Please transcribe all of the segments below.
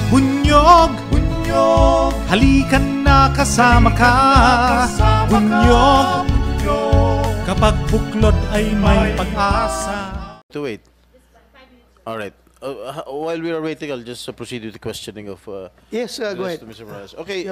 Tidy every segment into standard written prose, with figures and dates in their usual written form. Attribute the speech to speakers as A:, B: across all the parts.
A: Bunyog, bunyog, halikan na kasama ka. Bunyog, kapag buklod ay may pag-asa.
B: To wait. All right. While we are waiting, I'll just proceed with the questioning of
C: Yes, go ahead.
B: Mr. Morales. Okay,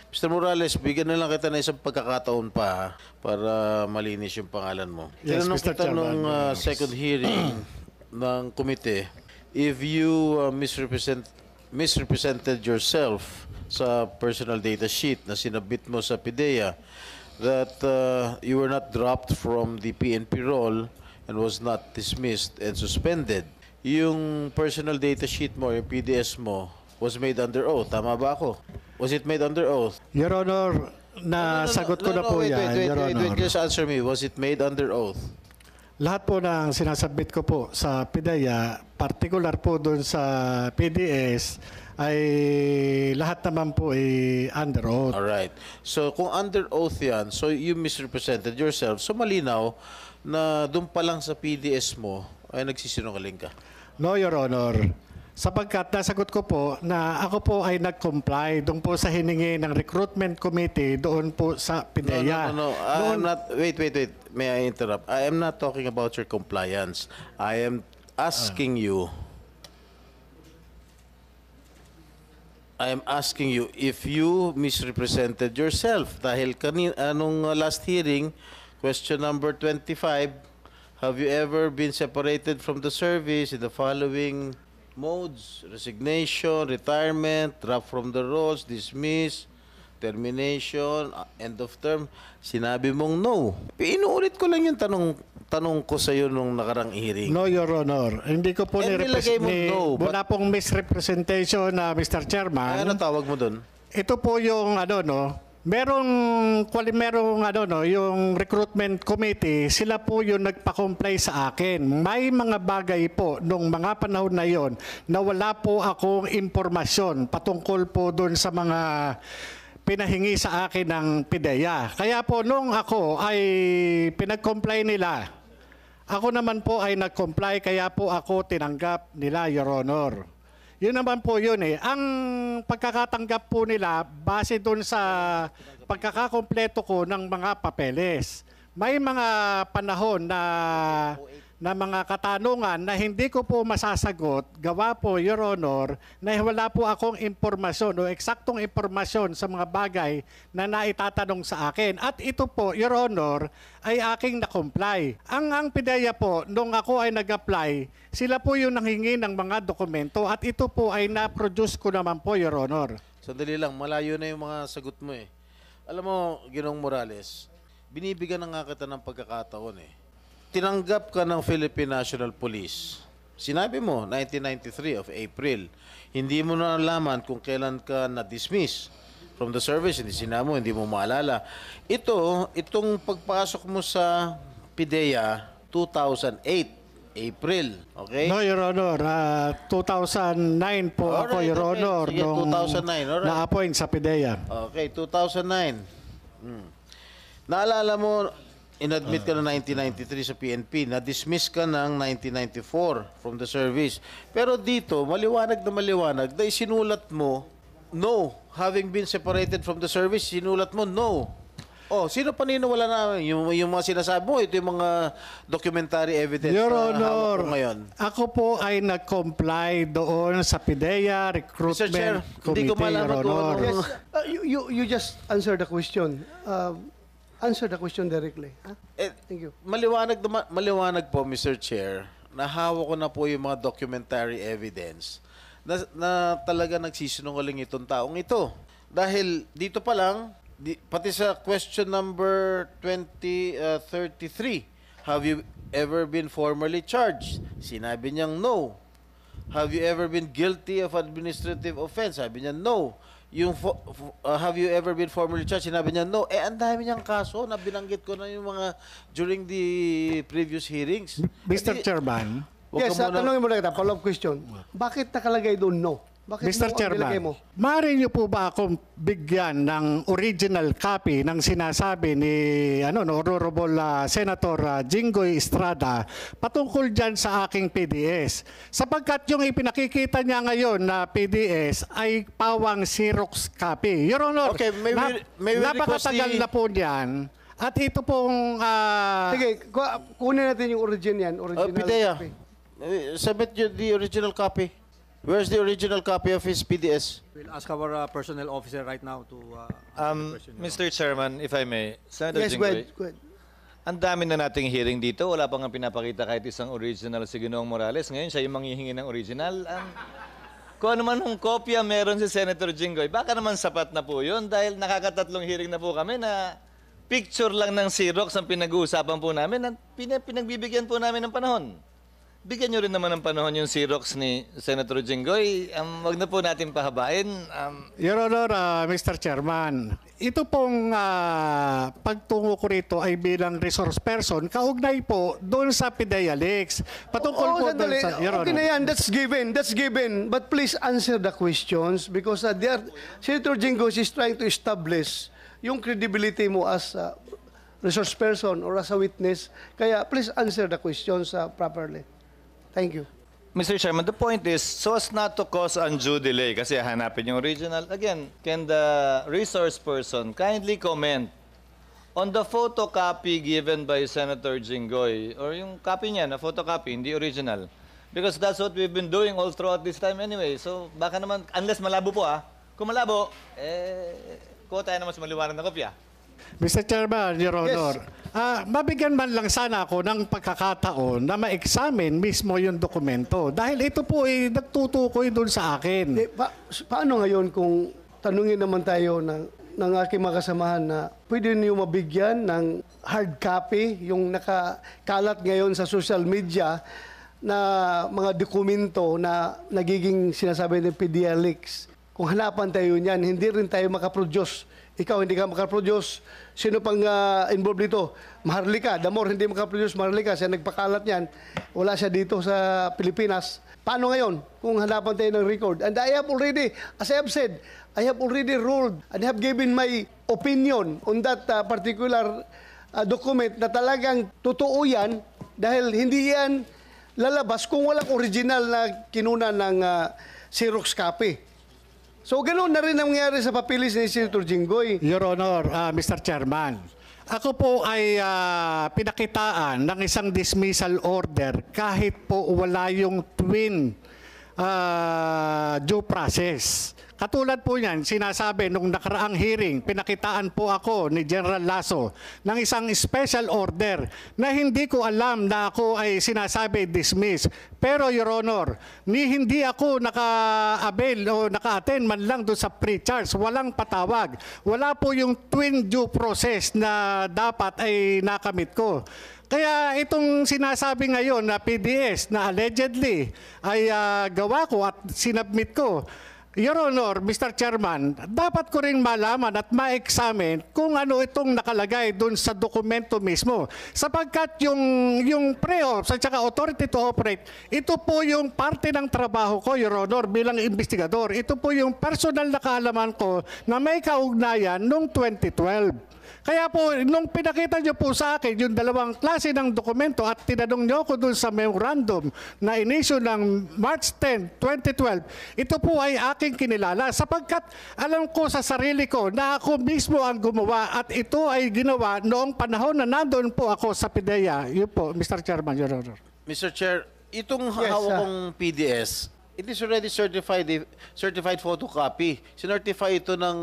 B: Mr. Morales, bigyan na lang kita na isang pagkakataon pa para malinis yung pangalan mo.
D: Yes,
B: Tinanong
D: Mr.
B: kita nung second hearing ng komite, if you misrepresented yourself sa personal data sheet na sinabit mo sa PIDEA, that you were not dropped from the PNP roll and was not dismissed and suspended. Yung personal data sheet mo, yung PDS mo, was made under oath. Tama ba ako? Was it made under oath?
D: Your Honor, nasagot ko na po yan, Your Honor.
B: Wait, just answer me. Was it made under oath?
D: Lahat po ng sinasabit ko po sa PIDEA, particular po doon sa PDS, ay lahat naman po ay under oath.
B: Alright. So, kung under oath yan, so you misrepresented yourself, so malinaw na doon pa lang sa PDS mo ay nagsisinungaling ka.
D: No, Your Honor. Sapagkat nasagot ko po na ako po ay nag-comply doon po sa hiningi ng recruitment committee doon po sa PIDEA.
B: No. I am not, wait. May I interrupt? I am not talking about your compliance. I am asking you if you misrepresented yourself. Dahil anong last hearing, question number 25, have you ever been separated from the service in the following modes: resignation, retirement, drop from the rolls, dismiss, termination, end of term? Sinabi mong no. Inuulit ko lang yung tanong ko sa iyo nung nakarang hearing.
D: No, Your Honor. Hindi ko po
B: nilagay mo no,
D: wala pong misrepresentation na Mr. Chairman.
B: Ano tawag mo doon?
D: Ito po yung merong yung recruitment committee, sila po yung nagpa-comply sa akin. May mga bagay po nung mga panahon na yon na wala po akong impormasyon patungkol po doon sa mga pinahingi sa akin ng PIDEA. Kaya po nung ako ay pinag-comply nila, ako naman po ay nag-comply, kaya po ako tinanggap nila, Your Honor. Yun naman po yun eh. Ang pagkakatanggap po nila, base doon sa pagkakakompleto ko ng mga papeles. May mga panahon na mga katanungan na hindi ko po masasagot, gawa po, Your Honor, na wala po akong impormasyon o eksaktong impormasyon sa mga bagay na naitatanong sa akin. At ito po, Your Honor, ay aking na-comply. Ang PIDEA po, nung ako ay nag-apply, sila po yung nanghingi ng mga dokumento at ito po ay na-produce ko naman po, Your Honor.
B: Sandali lang, malayo na yung mga sagot mo eh. Alam mo, Ginoong Morales, binibigyan na nga kita ng pagkakataon eh. Tinanggap ka ng Philippine National Police. Sinabi mo, 1993 of April. Hindi mo na nalaman kung kailan ka na-dismiss from the service. Hindi sinabi mo, hindi mo maalala. Itong pagpasok mo sa PIDEA, 2008, April. Okay?
D: No, Your Honor. 2009 po ako, Your Honor.
B: Sige, 2009. Alright.
D: Na-appoint sa PIDEA.
B: Okay, 2009. Naalala mo, inadmit ka na 1993 sa PNP, na-dismiss ka ng 1994 from the service. Pero dito, maliwanag na isinulat mo, no. Having been separated from the service, sinulat mo, no. Oh, sino paniniwala namin? Yung mga sinasabi mo, ito yung mga documentary evidence
D: Your
B: na
D: Honor,
B: hawak ko ngayon.
D: Ako po ay nag-comply doon sa PIDEA Recruitment
B: Mr. Chair,
D: Committee,
B: hindi ko malaman
D: Your
B: kung
D: Honor.
B: ano.
C: Yes, you just answer the question. Answer the question directly. Huh? Thank you.
B: Maliwanag po, Mr. Chair, nahawak ko na po yung mga documentary evidence na talaga nagsisinungaling itong taong ito. Dahil dito pa lang, pati sa question number 33, have you ever been formally charged? Sinabi niyang no. Have you ever been guilty of administrative offense? Sabi niya no. Yung have you ever been formally charged? Sinabi niya no. Ang dami niyang kaso na binanggit ko na yung mga during the previous hearings.
D: Mr. Chairman.
C: Yes, tanongin mo lang kita, follow-up question. Bakit nakalagay doon no? Bakit
D: Mr.
C: nilagay
D: Chairman,
C: mo?
D: maaari niyo po ba akong bigyan ng original copy ng sinasabi ni Honorable Senator Jinggoy Estrada patungkol dyan sa aking PDS? Sapagkat yung ipinakikita niya ngayon na PDS ay pawang Xerox copy. Your Honor,
B: Okay, may we request
D: napakatagal
B: the-
D: na po niyan. At ito pong...
C: Sige, kunin natin yung original
B: Pidea,
C: copy.
B: submit the original copy. Where's the original copy of his PDS?
E: We'll ask our personnel officer right now to answer the question.
F: Mr. Chairman, if I may, Senator
C: Yes, go
F: Jinggoy,
C: ahead. Go ahead.
F: ang dami na nating hearing dito. Wala pang pinapakita kahit isang original si Ginoong Morales. Ngayon, siya yung manghihingi ng original. Kung ano man yung kopya meron si Senator Jinggoy, baka naman sapat na po yun dahil nakakatatlong hearing na po kami na picture lang ng Xerox ang pinag-uusapan po namin at pinagbibigyan po namin ng panahon. Bigyan nyo rin naman ng panahon yung Xerox ni Senator Jinggoy. Wag na po natin pahabain.
D: Your Honor, Mr. Chairman, ito pong pagtungo ko rito ay bilang resource person, kaugnay po doon sa PIDEA Leaks. Patungkol po doon
C: sandali.
D: sa... Your
C: Okay
D: Honor.
C: na yan. That's given. But please answer the questions because Senator Jinggoy is trying to establish yung credibility mo as a resource person or as a witness. Kaya please answer the questions properly. Thank you.
F: Mr. Chairman, the point is, so as not to cause undue delay, kasi hanapin yung original, again, can the resource person kindly comment on the photocopy given by Senator Jinggoy, or yung copy niya, na photocopy, hindi original? Because that's what we've been doing all throughout this time anyway. So baka naman, unless malabo po kung malabo, kuha tayo naman sa maliwanag na kopya.
D: Mr. Chairman, Your Honor, mabigyan man lang sana ako ng pagkakataon na ma-examine mismo yung dokumento. Dahil ito po ay nagtutukoy doon sa akin.
C: Paano ngayon kung tanungin naman tayo ng aking mga kasamahan na pwede niyo mabigyan ng hard copy yung nakakalat ngayon sa social media na mga dokumento na nagiging sinasabi ng PIDEA Leaks. Kung hanapan tayo niyan, hindi rin tayo makaproduce. Ikaw hindi ka makaproduce. Sino pang involved dito? Maharlika. Damor hindi makaproduce. Maharlika. Siya nagpakalat niyan. Wala siya dito sa Pilipinas. Paano ngayon kung hanapan tayo ng record? And I have already, as I have said, I have already ruled and have given my opinion on that particular document na talagang totoo yan dahil hindi yan lalabas kung walang original na kinuna ng Xerox copy. So, ganoon na rin ang nangyari sa papilis ni Senator Jinggoy.
D: Your Honor, Mr. Chairman, ako po ay pinakitaan ng isang dismissal order kahit po wala yung twin due process. Katulad po niyan, sinasabi nung nakaraang hearing, pinakitaan po ako ni General Lasso ng isang special order na hindi ko alam na ako ay sinasabi dismiss. Pero Your Honor, hindi ako naka-avail o naka-attend man lang doon sa pre-charge. Walang patawag. Wala po yung twin due process na dapat ay nakamit ko. Kaya itong sinasabi ngayon na PDS na allegedly ay gawa ko at sinubmit ko, Your Honor, Mr. Chairman, dapat ko rin malaman at ma-examine kung ano itong nakalagay doon sa dokumento mismo. Sapagkat yung pre-ops at saka authority to operate, ito po yung parte ng trabaho ko, Your Honor, bilang investigador. Ito po yung personal na kaalaman ko na may kaugnayan noong 2012. Kaya po, nung pinakita nyo po sa akin yung dalawang klase ng dokumento at tinanong nyo ako dun sa memorandum na inisyu ng March 10, 2012, ito po ay aking kinilala sapagkat alam ko sa sarili ko na ako mismo ang gumawa at ito ay ginawa noong panahon na nandun po ako sa PIDEA. Yun po, Mr. Chairman, Your Honor.
B: Mr. Chair, itong hawak kong PDS, it is already certified photocopy. Sinertify ito ng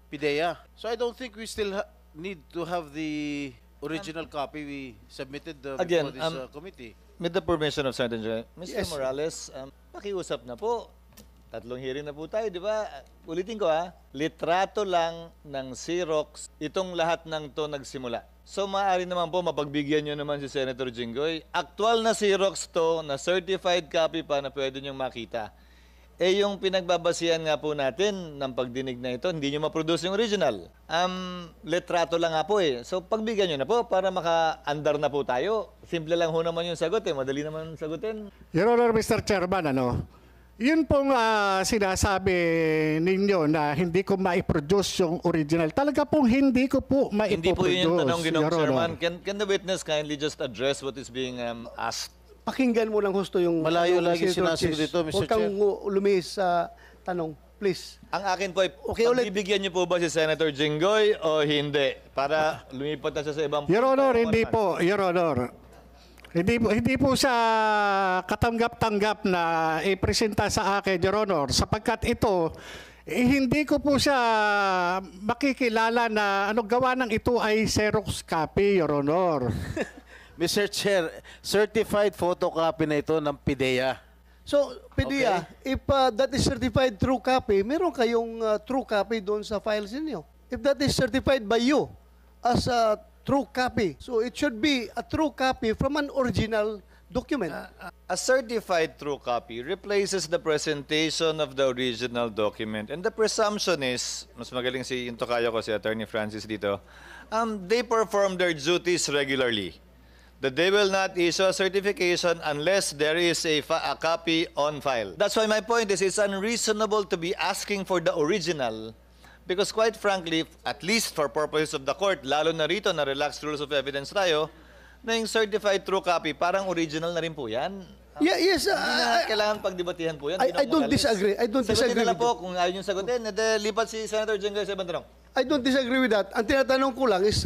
B: PIDEA. So I don't think we still need to have the original copy we submitted
F: Again,
B: before this committee.
F: With the permission of Senator Jinggoy, Mr.
C: Yes.
F: Morales, pakiusap na po. Tatlong hearing na po tayo, di ba? Ulitin ko litrato lang ng Xerox, itong lahat ng to nagsimula. So maaari naman po mapagbigyan nyo naman si Senator Jinggoy. Actual na Xerox to, na certified copy pa na pwede nyong makita. Yung pinagbabasihan nga po natin ng pagdinig na ito, hindi nyo ma-produce yung original. Litrato lang nga po So pagbigyan nyo na po para maka-andar na po tayo. Simple lang ho naman yung sagot madali naman sagutin.
D: Your Honor, Mr. Chairman, Yun pong sinasabi ninyo na hindi ko ma-produce yung original. Talaga pong hindi ko po ma-produce.
F: Hindi po yun yung tanong, Ginoong
D: Your Honor.
F: Chairman. Can the witness kindly just address what is being asked?
C: Pakinggan mo lang husto yung...
B: Malayo lagi
C: Senator
B: sinasagot
C: Chis.
B: dito, Mr.
C: Huwag kang lumihis sa tanong, please.
F: Ang akin po ay,
C: Okay, ulit.
F: pagbibigyan niyo po ba si Senator Jinggoy o hindi? Para lumipat na siya sa ibang...
D: Your Honor, hindi po. Your Honor. Hindi po siya katanggap-tanggap na ipresenta sa akin, Your Honor, sapagkat ito, hindi ko po siya makikilala na gawa ng ito ay Xerox copy, Your Honor.
B: Mr. Chair, certified photocopy na ito ng PIDEA.
C: So, PDEA, if that is certified true copy, meron kayong true copy doon sa files ninyo. If that is certified by you as a true copy, so it should be a true copy from an original document.
F: A certified true copy replaces the presentation of the original document. And the presumption is, mas magaling si Intokayo ko, si Attorney Francis dito, they perform their duties regularly. That they will not issue a certification unless there is a copy on file. That's why my point is it's unreasonable to be asking for the original because quite frankly, at least for purposes of the court, lalo na rito na relaxed rules of evidence tayo, na yung certified true copy, parang original na rin po yan.
C: Yeah, yes,
F: Hindi na kailangan pagdebatihan po yan.
C: I don't disagree. I don't disagree
F: Sagutin na lang
C: with
F: po kung ayaw niyong sagutin. Lipat si Senator Jinggoy sa ibang tanong.
C: I don't disagree with that. Ang tinatanong ko lang is,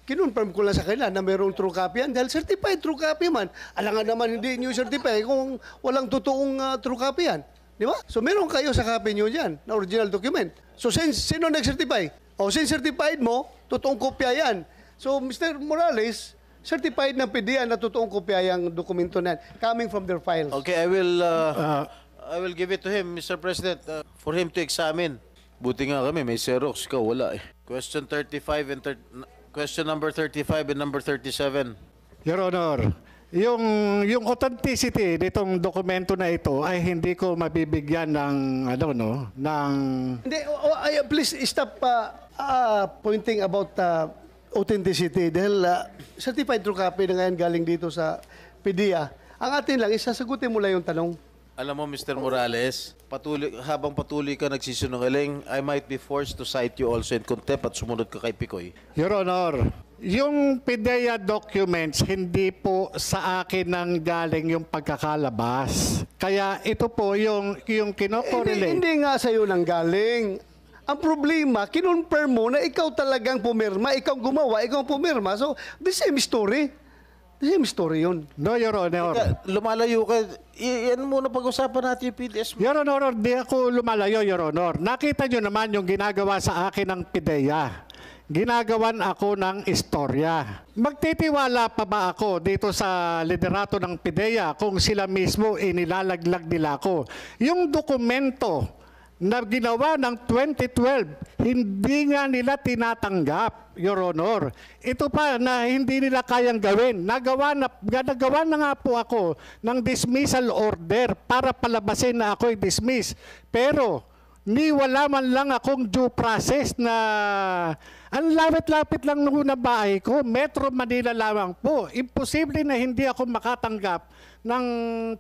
C: kinonfirm ko lang sa kanila na mayroong true copy yan dahil certified true copy man. Alangan naman hindi nyo certify kung walang totoong true copy yan. Di ba? So meron kayo sa copy nyo dyan na original document. So sino nag-certify? O since certified mo, totoong kopya yan. So Mr. Morales, certified ng PDEA na totoong kopya yung dokumento na yan, coming from their files.
B: Okay, I will give it to him, Mr. President, for him to examine. Buti nga kami, may Xerox ka, wala eh. Question 35 and question number 35 and number 37.
D: Your Honor, yung authenticity nitong dokumento na ito ay hindi ko mabibigyan ng
C: Hindi, please stop pointing about authenticity dahil certified true copy na ngayon galing dito sa PDEA. Ang atin lang, isasagutin mo lang yung tanong.
B: Alam mo, Mr. Morales, habang patuloy ka nagsisinungaling, I might be forced to cite you also in contempt at sumunod ka kay Picoy.
D: Your Honor, yung PDEA documents, hindi po sa akin nang galing yung pagkakalabas. Kaya ito po yung kinokorelate.
C: Hindi nga sa'yo nang galing. Ang problema, kinonfirm mo na ikaw talagang pumirma, ikaw gumawa, ikaw pumirma. So, the same story. The same story yun.
D: No, Your Honor.
B: Lumalayo ka. Yan muna pag-usapan natin yung PDS mo.
D: Your Honor, di ako lumalayo, Your Honor. Nakita nyo naman yung ginagawa sa akin ng PDEA. Ginagawan ako ng istorya. Magtitiwala pa ba ako dito sa liderato ng PDEA kung sila mismo inilalaglag nila ako? Yung dokumento na ginawa ng 2012, hindi nga nila tinatanggap, Your Honor. Ito pa na hindi nila kayang gawin. Nagawa na nga po ako ng dismissal order para palabasin na ako'y dismiss. Pero wala man lang akong due process na ang lapit-lapit lang nung bahay ko, Metro Manila lamang po. Imposible na hindi ako makatanggap ng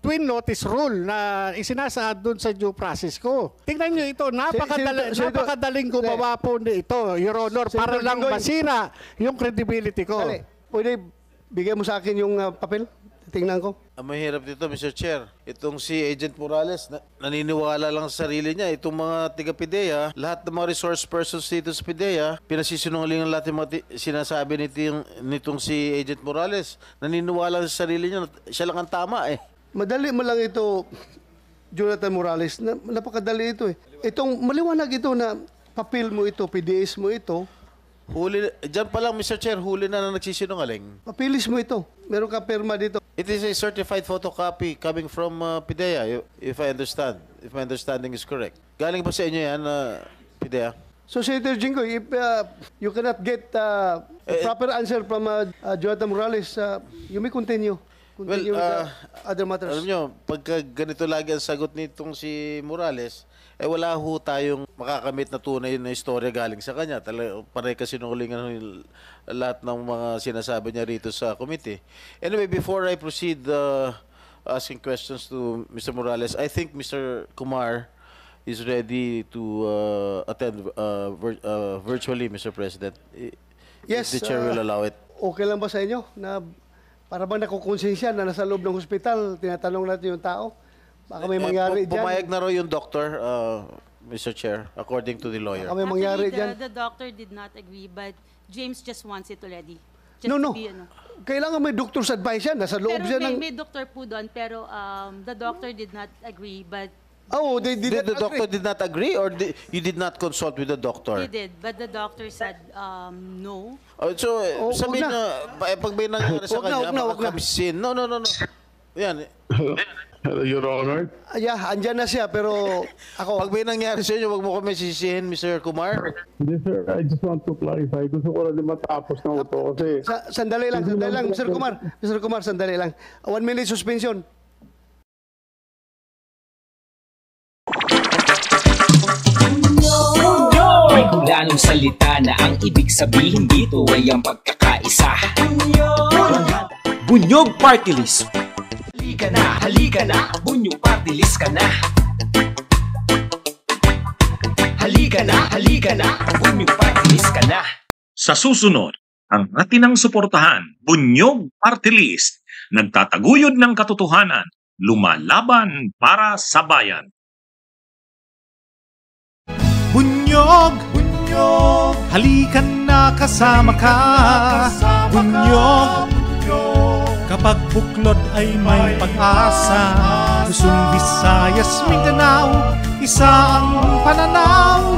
D: twin notice rule na isinasaad doon sa due process ko. Tingnan nyo ito, napakadaling gumawa po nito, Your Honor, para lang masira yung credibility ko.
C: Dali, pwede bigyan mo sa akin yung papel? Tingnan ko.
B: Ang mahirap dito, Mr. Chair, itong si Agent Morales, naniniwala lang sa sarili niya. Itong mga taga-PIDEA, lahat ng mga resource persons dito sa PIDEA, pinasisinungalingan lahat yung mga sinasabi nitong si Agent Morales. Naniniwala sa sarili niya, siya lang ang tama eh.
C: Madali mo lang ito, Jonathan Morales. Napakadali ito eh. Itong maliwanag ito na papel mo ito, PDS mo ito.
B: Huli, dyan pa lang, Mr. Chair, huli na nagsisinungaling.
C: Papilis mo ito. Meron ka perma dito.
B: It is a certified photocopy coming from PIDEA, if I understand. If my understanding is correct. Galing ba sa inyo yan, PIDEA?
C: So, Senator Jinggoy, if you cannot get proper answer from Jonathan Morales, you may continue. Continue with other matters.
B: Alam nyo, pagka ganito lagi ang sagot nitong si Morales, wala ho tayong makakamit na tunay na istorya galing sa kanya. Pare kasi nungalingan lahat ng mga sinasabi niya rito sa committee. Anyway, before I proceed asking questions to Mr. Morales. I think Mr. Kumar is ready to attend virtually, Mr. President.
C: Yes,
B: If the chair will allow it.
C: Okay lang ba sa inyo na para bang nakukonsensya na nasa loob ng hospital, tinatanong natin yung tao? Baka may mangyari dyan.
B: Pumayag na raw yung doctor, Mr. Chair, according to the lawyer.
C: Baka may mangyari
G: Actually,
C: dyan.
G: the doctor did not agree, but James just wants it already. Just
C: No,
G: to
C: no.
G: be,
C: Kailangan may doctor's advice yan. Nasa loob
G: Pero
C: siya ng...
G: may doctor po doon, pero the doctor did not agree, but
C: Oh, they did
B: Did the
C: not
B: doctor
C: agree.
B: did not agree, or you did not consult with the doctor?
G: he did. But the doctor said no.
B: So,
C: Oh,
B: sabihin
C: wag
B: na, pag may nangyari sa
C: Wag na,
B: kanya,
C: wag na, wag na.
B: makakabsin. No. Yan.
H: Your Honor.
C: Yeah, andyan na siya, pero ako...
B: Pag may nangyari sa inyo, wag mo kami sisihin, Mr. Kumar.
H: Hindi sir, I just want to clarify. Gusto ko na din matapos na ito kasi...
C: Sandali lang, Mr. Kumar. Mr. Kumar, sandali lang. 1 minute suspension.
I: May hulanong salita na ang ibig sabihin dito ay ang pagkakaisa. Bunyog Party List. Halika na, Bunyog Party List ka na. Halika na, Bunyog Party List ka na.
J: Sa susunod, ang atinang suportahan, Bunyog Party List, nagtataguyod ng katotohanan, lumalaban para sa bayan.
A: Bunyog, halikan na kasama ka. Bunyog, kapag buklod ay may pag-asa. Luzon, Visayas, Mindanao, isa ang pananaw.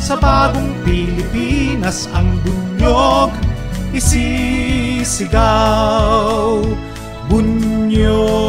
A: Sa bagong Pilipinas ang bunyog isisigaw. Bunyog.